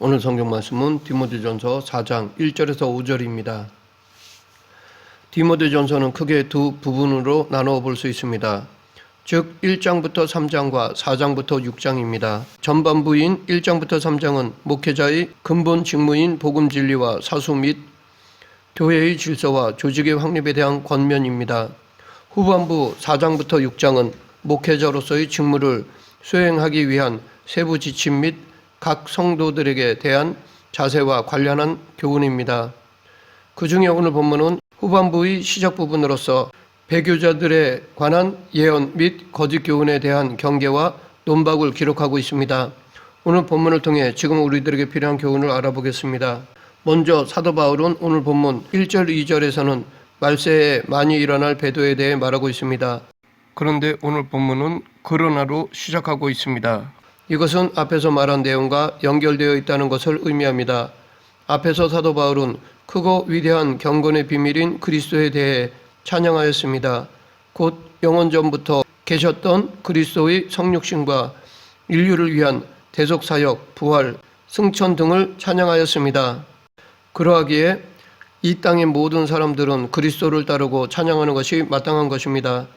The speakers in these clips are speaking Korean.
오늘 성경 말씀은 디모데전서 4장 1절에서 5절입니다. 디모데전서는 크게 두 부분으로 나누어 볼 수 있습니다. 즉 1장부터 3장과 4장부터 6장입니다. 전반부인 1장부터 3장은 목회자의 근본 직무인 복음 진리와 사수 및 교회의 질서와 조직의 확립에 대한 권면입니다. 후반부 4장부터 6장은 목회자로서의 직무를 수행하기 위한 세부 지침 및 각 성도들에게 대한 자세와 관련한 교훈입니다. 그 중에 오늘 본문은 후반부의 시작 부분으로서 배교자들에 관한 예언 및 거짓 교훈에 대한 경계와 논박을 기록하고 있습니다. 오늘 본문을 통해 지금 우리들에게 필요한 교훈을 알아보겠습니다. 먼저 사도 바울은 오늘 본문 1절, 2절에서는 말세에 많이 일어날 배도에 대해 말하고 있습니다. 그런데 오늘 본문은 그러나로 시작하고 있습니다. 이것은 앞에서 말한 내용과 연결되어 있다는 것을 의미합니다. 앞에서 사도 바울은 크고 위대한 경건의 비밀인 그리스도에 대해 찬양하였습니다. 곧 영원전부터 계셨던 그리스도의 성육신과 인류를 위한 대속사역, 부활, 승천 등을 찬양하였습니다. 그러하기에 이 땅의 모든 사람들은 그리스도를 따르고 찬양하는 것이 마땅한 것입니다.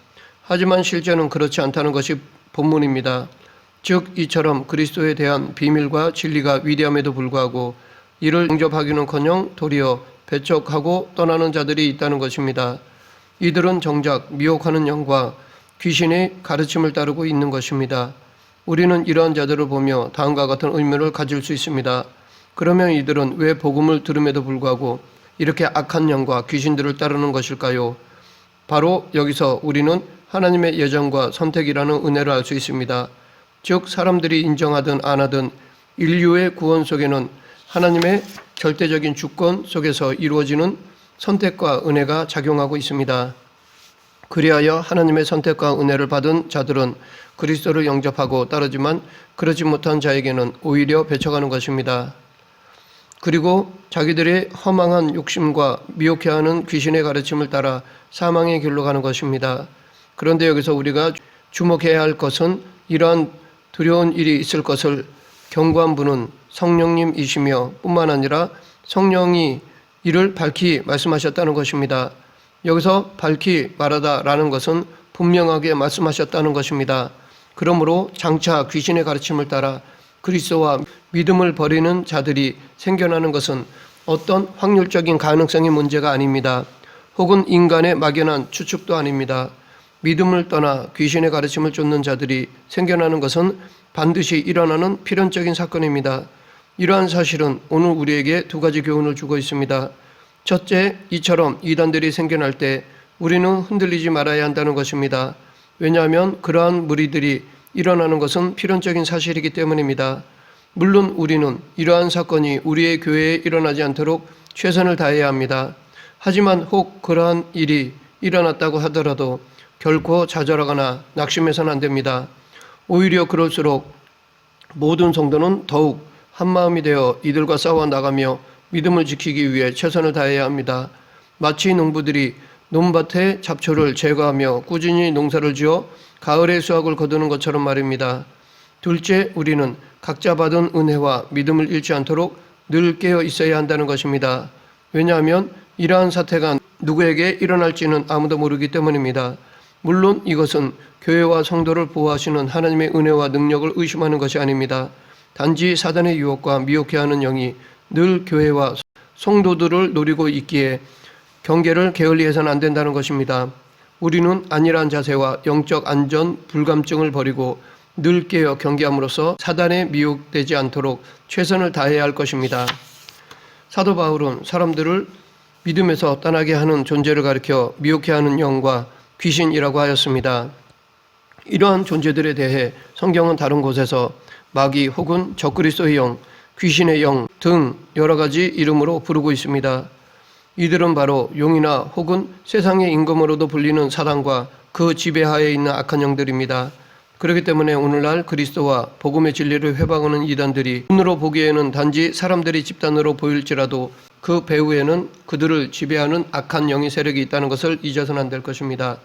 하지만 실제는 그렇지 않다는 것이 본문입니다. 즉 이처럼 그리스도에 대한 비밀과 진리가 위대함에도 불구하고 이를 영접하기는커녕 도리어 배척하고 떠나는 자들이 있다는 것입니다. 이들은 정작 미혹하는 영과 귀신의 가르침을 따르고 있는 것입니다. 우리는 이러한 자들을 보며 다음과 같은 의문을 가질 수 있습니다. 그러면 이들은 왜 복음을 들음에도 불구하고 이렇게 악한 영과 귀신들을 따르는 것일까요? 바로 여기서 우리는 하나님의 예정과 선택이라는 은혜를 알 수 있습니다. 즉 사람들이 인정하든 안 하든 인류의 구원 속에는 하나님의 절대적인 주권 속에서 이루어지는 선택과 은혜가 작용하고 있습니다. 그리하여 하나님의 선택과 은혜를 받은 자들은 그리스도를 영접하고 따르지만 그러지 못한 자에게는 오히려 배척하는 것입니다. 그리고 자기들의 허망한 욕심과 미혹해하는 귀신의 가르침을 따라 사망의 길로 가는 것입니다. 그런데 여기서 우리가 주목해야 할 것은 이러한 두려운 일이 있을 것을 경고한 분은 성령님이시며 뿐만 아니라 성령이 이를 밝히 말씀하셨다는 것입니다. 여기서 밝히 말하다라는 것은 분명하게 말씀하셨다는 것입니다. 그러므로 장차 귀신의 가르침을 따라 그리스도와 믿음을 버리는 자들이 생겨나는 것은 어떤 확률적인 가능성의 문제가 아닙니다. 혹은 인간의 막연한 추측도 아닙니다. 믿음을 떠나 귀신의 가르침을 쫓는 자들이 생겨나는 것은 반드시 일어나는 필연적인 사건입니다. 이러한 사실은 오늘 우리에게 두 가지 교훈을 주고 있습니다. 첫째, 이처럼 이단들이 생겨날 때 우리는 흔들리지 말아야 한다는 것입니다. 왜냐하면 그러한 무리들이 일어나는 것은 필연적인 사실이기 때문입니다. 물론 우리는 이러한 사건이 우리의 교회에 일어나지 않도록 최선을 다해야 합니다. 하지만 혹 그러한 일이 일어났다고 하더라도 결코 좌절하거나 낙심해서는 안 됩니다. 오히려 그럴수록 모든 성도는 더욱 한마음이 되어 이들과 싸워 나가며 믿음을 지키기 위해 최선을 다해야 합니다. 마치 농부들이 논밭의 잡초를 제거하며 꾸준히 농사를 지어 가을의 수확을 거두는 것처럼 말입니다. 둘째, 우리는 각자 받은 은혜와 믿음을 잃지 않도록 늘 깨어 있어야 한다는 것입니다. 왜냐하면 이러한 사태가 누구에게 일어날지는 아무도 모르기 때문입니다. 물론 이것은 교회와 성도를 보호하시는 하나님의 은혜와 능력을 의심하는 것이 아닙니다. 단지 사단의 유혹과 미혹해하는 영이 늘 교회와 성도들을 노리고 있기에 경계를 게을리해서는 안 된다는 것입니다. 우리는 안일한 자세와 영적 안전 불감증을 버리고 늘 깨어 경계함으로써 사단에 미혹되지 않도록 최선을 다해야 할 것입니다. 사도 바울은 사람들을 믿음에서 떠나게 하는 존재를 가리켜 미혹해하는 영과 귀신이라고 하였습니다. 이러한 존재들에 대해 성경은 다른 곳에서 마귀 혹은 적그리스도의 영, 귀신의 영 등 여러 가지 이름으로 부르고 있습니다. 이들은 바로 용이나 혹은 세상의 임금으로도 불리는 사단과 그 지배하에 있는 악한 영들입니다. 그렇기 때문에 오늘날 그리스도와 복음의 진리를 회방하는 이단들이 눈으로 보기에는 단지 사람들의 집단으로 보일지라도 그 배후에는 그들을 지배하는 악한 영의 세력이 있다는 것을 잊어서는 안 될 것입니다.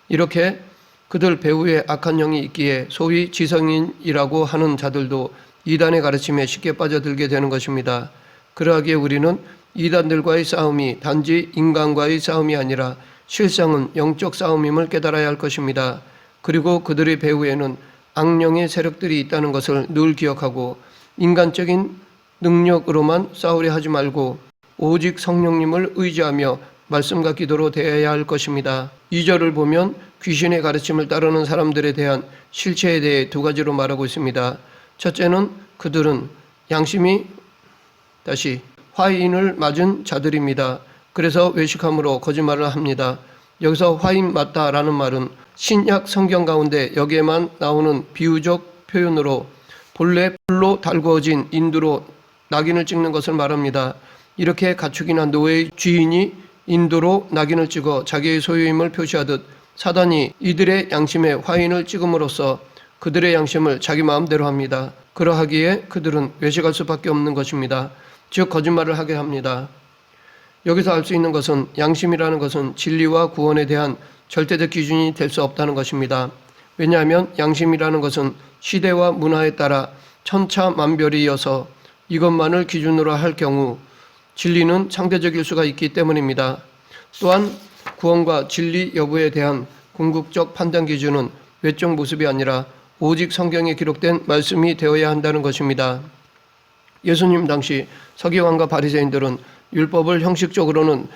이렇게 그들 배후에 악한 영이 있기에 소위 지성인이라고 하는 자들도 이단의 가르침에 쉽게 빠져들게 되는 것입니다. 그러하기에 우리는 이단들과의 싸움이 단지 인간과의 싸움이 아니라 실상은 영적 싸움임을 깨달아야 할 것입니다. 그리고 그들의 배후에는 악령의 세력들이 있다는 것을 늘 기억하고 인간적인 능력으로만 싸우려 하지 말고 오직 성령님을 의지하며 말씀과 기도로 대해야 할 것입니다. 2절을 보면 귀신의 가르침을 따르는 사람들에 대한 실체에 대해 두 가지로 말하고 있습니다. 첫째는 그들은 양심이 화인을 맞은 자들입니다. 그래서 외식함으로 거짓말을 합니다. 여기서 화인 맞다라는 말은 신약 성경 가운데 여기에만 나오는 비유적 표현으로 본래 불로 달구어진 인두로 낙인을 찍는 것을 말합니다. 이렇게 가축이나 노예의 주인이 인두로 낙인을 찍어 자기의 소유임을 표시하듯 사단이 이들의 양심에 화인을 찍음으로써 그들의 양심을 자기 마음대로 합니다. 그러하기에 그들은 외식할 수밖에 없는 것입니다. 즉 거짓말을 하게 합니다. 여기서 알 수 있는 것은 양심이라는 것은 진리와 구원에 대한 절대적 기준이 될 수 없다는 것입니다. 왜냐하면 양심이라는 것은 시대와 문화에 따라 천차만별이어서 이것만을 기준으로 할 경우 진리는 상대적일 수가 있기 때문입니다. 또한 구원과 진리 여부에 대한 궁극적 판단 기준은 외적 모습이 아니라 오직 성경에 기록된 말씀이 되어야 한다는 것입니다. 예수님 당시 서기관과 바리새인들은 율법을 형식적으로는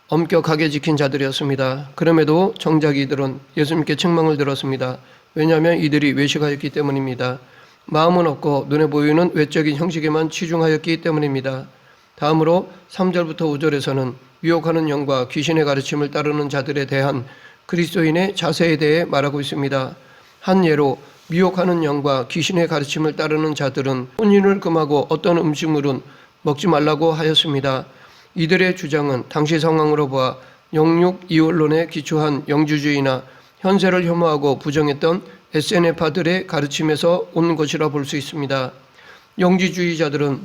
엄격하게 지킨 자들이었습니다. 그럼에도 정작 이들은 예수님께 책망을 들었습니다. 왜냐하면 이들이 외식하였기 때문입니다. 마음은 없고 눈에 보이는 외적인 형식에만 치중하였기 때문입니다. 다음으로 3절부터 5절에서는 유혹하는 영과 귀신의 가르침을 따르는 자들에 대한 그리스도인의 자세에 대해 말하고 있습니다. 한 예로 미혹하는 영과 귀신의 가르침을 따르는 자들은 혼인을 금하고 어떤 음식물은 먹지 말라고 하였습니다. 이들의 주장은 당시 상황으로 보아 영육 이원론에 기초한 영주주의나 현세를 혐오하고 부정했던 SNF파들의 가르침에서 온 것이라 볼 수 있습니다. 영지주의자들은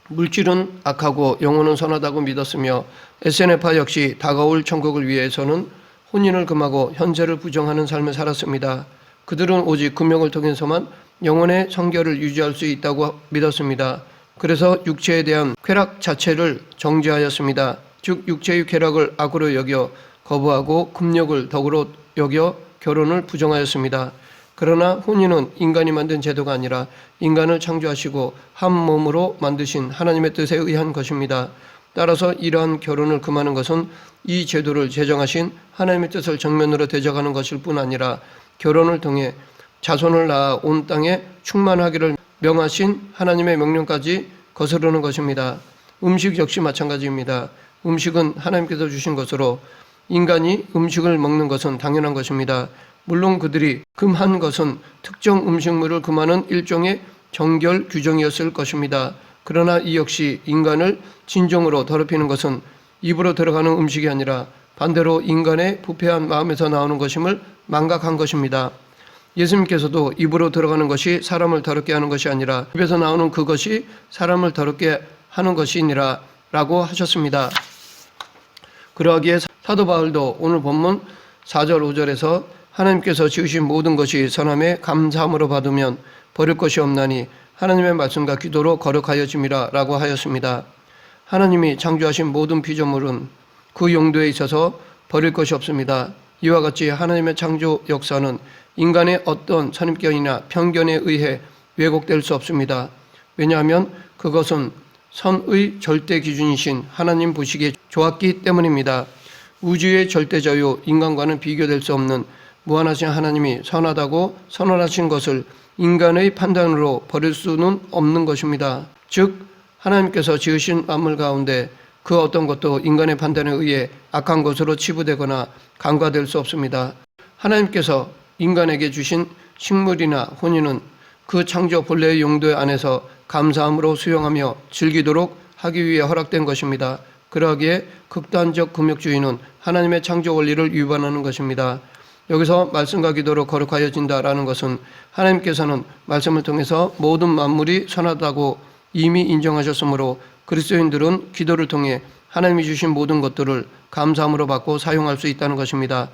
물질은 악하고 영혼은 선하다고 믿었으며 SNF파 역시 다가올 천국을 위해서는 혼인을 금하고 현세를 부정하는 삶을 살았습니다. 그들은 오직 금욕을 통해서만 영혼의 성결을 유지할 수 있다고 믿었습니다. 그래서 육체에 대한 쾌락 자체를 정죄하였습니다. 즉 육체의 쾌락을 악으로 여겨 거부하고 금욕을 덕으로 여겨 결혼을 부정하였습니다. 그러나 혼인은 인간이 만든 제도가 아니라 인간을 창조하시고 한 몸으로 만드신 하나님의 뜻에 의한 것입니다. 따라서 이러한 결혼을 금하는 것은 이 제도를 제정하신 하나님의 뜻을 정면으로 대적하는 것일 뿐 아니라 결혼을 통해 자손을 낳아 온 땅에 충만하기를 명하신 하나님의 명령까지 거스르는 것입니다. 음식 역시 마찬가지입니다. 음식은 하나님께서 주신 것으로 인간이 음식을 먹는 것은 당연한 것입니다. 물론 그들이 금한 것은 특정 음식물을 금하는 일종의 정결 규정이었을 것입니다. 그러나 이 역시 인간을 진정으로 더럽히는 것은 입으로 들어가는 음식이 아니라 반대로 인간의 부패한 마음에서 나오는 것임을 망각한 것입니다. 예수님께서도 입으로 들어가는 것이 사람을 더럽게 하는 것이 아니라 입에서 나오는 그것이 사람을 더럽게 하는 것이니라 라고 하셨습니다. 그러하기에 사도 바울도 오늘 본문 4절 5절에서 하나님께서 지으신 모든 것이 선함에 감사함으로 받으면 버릴 것이 없나니 하나님의 말씀과 기도로 거룩하여짐이라 라고 하였습니다. 하나님이 창조하신 모든 피조물은 그 용도에 있어서 버릴 것이 없습니다. 이와 같이 하나님의 창조 역사는 인간의 어떤 선입견이나 편견에 의해 왜곡될 수 없습니다. 왜냐하면 그것은 선의 절대 기준이신 하나님 보시기에 좋았기 때문입니다. 우주의 절대자요 인간과는 비교될 수 없는 무한하신 하나님이 선하다고 선언하신 것을 인간의 판단으로 버릴 수는 없는 것입니다. 즉 하나님께서 지으신 만물 가운데 그 어떤 것도 인간의 판단에 의해 악한 것으로 치부되거나 간과될 수 없습니다. 하나님께서 인간에게 주신 식물이나 혼인은 그 창조 본래의 용도 안에서 감사함으로 수용하며 즐기도록 하기 위해 허락된 것입니다. 그러하기에 극단적 금욕주의는 하나님의 창조 원리를 위반하는 것입니다. 여기서 말씀과 기도로 거룩하여진다라는 것은 하나님께서는 말씀을 통해서 모든 만물이 선하다고 이미 인정하셨으므로 그리스도인들은 기도를 통해 하나님이 주신 모든 것들을 감사함으로 받고 사용할 수 있다는 것입니다.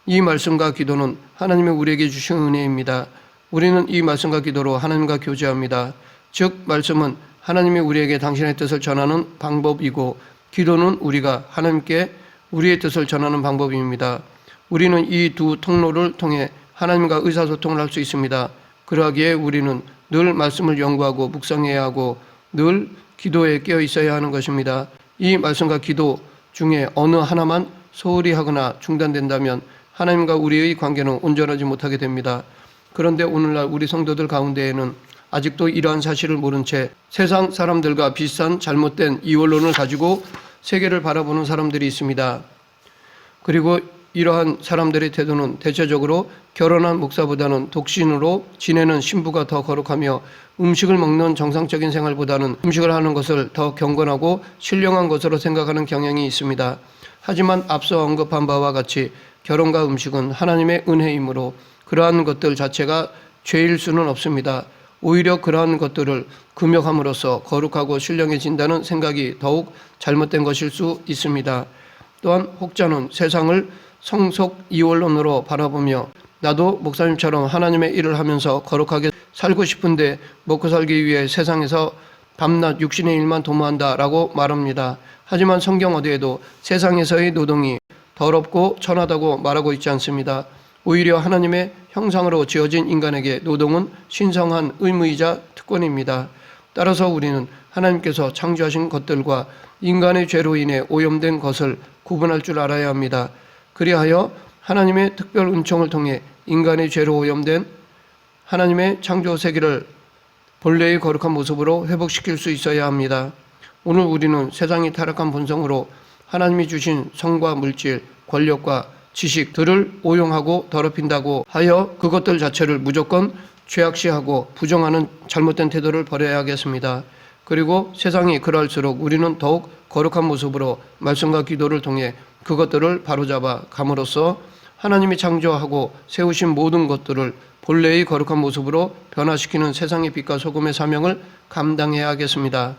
이 말씀과 기도는 하나님이 우리에게 주신 은혜입니다. 우리는 이 말씀과 기도로 하나님과 교제합니다. 즉 말씀은 하나님이 우리에게 당신의 뜻을 전하는 방법이고, 기도는 우리가 하나님께 우리의 뜻을 전하는 방법입니다. 우리는 이 두 통로를 통해 하나님과 의사소통을 할 수 있습니다. 그러하기에 우리는 늘 말씀을 연구하고 묵상해야 하고 늘 기도에 깨어 있어야 하는 것입니다. 이 말씀과 기도 중에 어느 하나만 소홀히 하거나 중단된다면 하나님과 우리의 관계는 온전하지 못하게 됩니다. 그런데 오늘날 우리 성도들 가운데에는 아직도 이러한 사실을 모른 채 세상 사람들과 비슷한 잘못된 이원론을 가지고 세계를 바라보는 사람들이 있습니다. 그리고 이러한 사람들의 태도는 대체적으로 결혼한 목사보다는 독신으로 지내는 신부가 더 거룩하며, 음식을 먹는 정상적인 생활보다는 음식을 하는 것을 더 경건하고 신령한 것으로 생각하는 경향이 있습니다. 하지만 앞서 언급한 바와 같이 결혼과 음식은 하나님의 은혜이므로 그러한 것들 자체가 죄일 수는 없습니다. 오히려 그러한 것들을 금욕함으로써 거룩하고 신령해진다는 생각이 더욱 잘못된 것일 수 있습니다. 또한 혹자는 세상을 성속 이원론으로 바라보며 나도 목사님처럼 하나님의 일을 하면서 거룩하게 살고 싶은데 먹고 살기 위해 세상에서 밤낮 육신의 일만 도모한다라고 말합니다. 하지만 성경 어디에도 세상에서의 노동이 더럽고 천하다고 말하고 있지 않습니다. 오히려 하나님의 형상으로 지어진 인간에게 노동은 신성한 의무이자 특권입니다. 따라서 우리는 하나님께서 창조하신 것들과 인간의 죄로 인해 오염된 것을 구분할 줄 알아야 합니다. 그리하여 하나님의 특별 은총을 통해 인간의 죄로 오염된 하나님의 창조 세계를 본래의 거룩한 모습으로 회복시킬 수 있어야 합니다. 오늘 우리는 세상이 타락한 본성으로 하나님이 주신 성과 물질, 권력과 지식들을 오용하고 더럽힌다고 하여 그것들 자체를 무조건 죄악시하고 부정하는 잘못된 태도를 버려야겠습니다. 그리고 세상이 그럴수록 우리는 더욱 거룩한 모습으로 말씀과 기도를 통해 그것들을 바로잡아 감으로써 하나님이 창조하고 세우신 모든 것들을 본래의 거룩한 모습으로 변화시키는 세상의 빛과 소금의 사명을 감당해야 하겠습니다.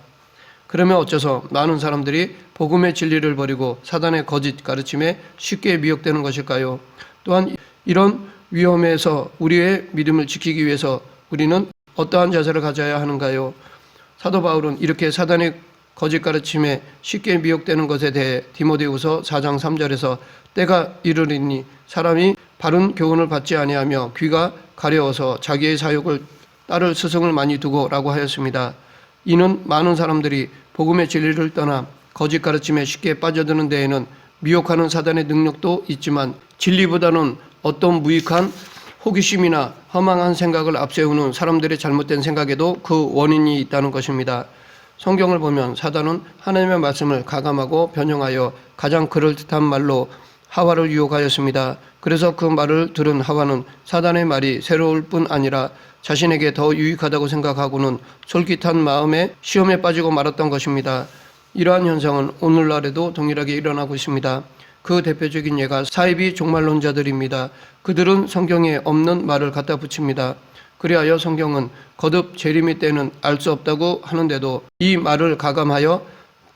그러면 어째서 많은 사람들이 복음의 진리를 버리고 사단의 거짓 가르침에 쉽게 미혹되는 것일까요? 또한 이런 위험에서 우리의 믿음을 지키기 위해서 우리는 어떠한 자세를 가져야 하는가요? 사도 바울은 이렇게 사단의 거짓 가르침에 쉽게 미혹되는 것에 대해 디모데후서 4장 3절에서 때가 이르리니 사람이 바른 교훈을 받지 아니하며 귀가 가려워서 자기의 사욕을 따를 스승을 많이 두고 라고 하였습니다. 이는 많은 사람들이 복음의 진리를 떠나 거짓 가르침에 쉽게 빠져드는 데에는 미혹하는 사단의 능력도 있지만 진리보다는 어떤 무익한 호기심이나 허망한 생각을 앞세우는 사람들의 잘못된 생각에도 그 원인이 있다는 것입니다. 성경을 보면 사단은 하나님의 말씀을 가감하고 변형하여 가장 그럴듯한 말로 하와를 유혹하였습니다. 그래서 그 말을 들은 하와는 사단의 말이 새로울 뿐 아니라 자신에게 더 유익하다고 생각하고는 솔깃한 마음에 시험에 빠지고 말았던 것입니다. 이러한 현상은 오늘날에도 동일하게 일어나고 있습니다. 그 대표적인 예가 사이비 종말론자들입니다. 그들은 성경에 없는 말을 갖다 붙입니다. 그리하여 성경은 거듭 재림의 때는 알 수 없다고 하는데도 이 말을 가감하여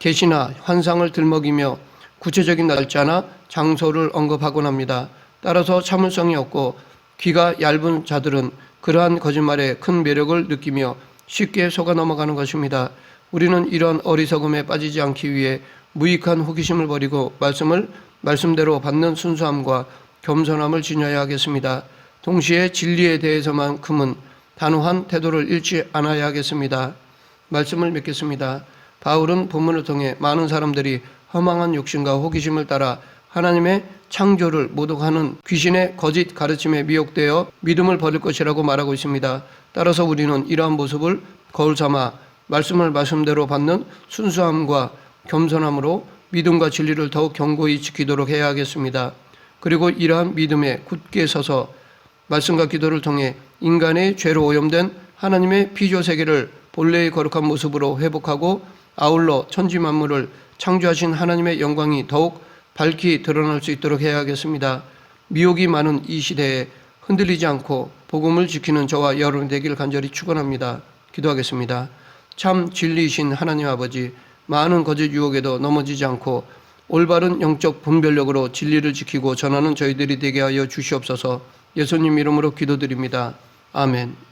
계시나 환상을 들먹이며 구체적인 날짜나 장소를 언급하곤 합니다. 따라서 참을성이 없고 귀가 얇은 자들은 그러한 거짓말에 큰 매력을 느끼며 쉽게 속아 넘어가는 것입니다. 우리는 이런 어리석음에 빠지지 않기 위해 무익한 호기심을 버리고 말씀을 말씀대로 받는 순수함과 겸손함을 지녀야 하겠습니다. 동시에 진리에 대해서만큼은 단호한 태도를 잃지 않아야 하겠습니다. 말씀을 맺겠습니다. 바울은 본문을 통해 많은 사람들이 허망한 욕심과 호기심을 따라 하나님의 창조를 모독하는 귀신의 거짓 가르침에 미혹되어 믿음을 버릴 것이라고 말하고 있습니다. 따라서 우리는 이러한 모습을 거울 삼아 말씀을 말씀대로 받는 순수함과 겸손함으로 믿음과 진리를 더욱 견고히 지키도록 해야 하겠습니다. 그리고 이러한 믿음에 굳게 서서 말씀과 기도를 통해 인간의 죄로 오염된 하나님의 피조 세계를 본래의 거룩한 모습으로 회복하고 아울러 천지 만물을 창조하신 하나님의 영광이 더욱 밝히 드러날 수 있도록 해야 하겠습니다. 미혹이 많은 이 시대에 흔들리지 않고 복음을 지키는 저와 여러분 되길 간절히 축원합니다. 기도하겠습니다. 참 진리이신 하나님 아버지, 많은 거짓 유혹에도 넘어지지 않고 올바른 영적 분별력으로 진리를 지키고 전하는 저희들이 되게 하여 주시옵소서. 예수님 이름으로 기도드립니다. 아멘.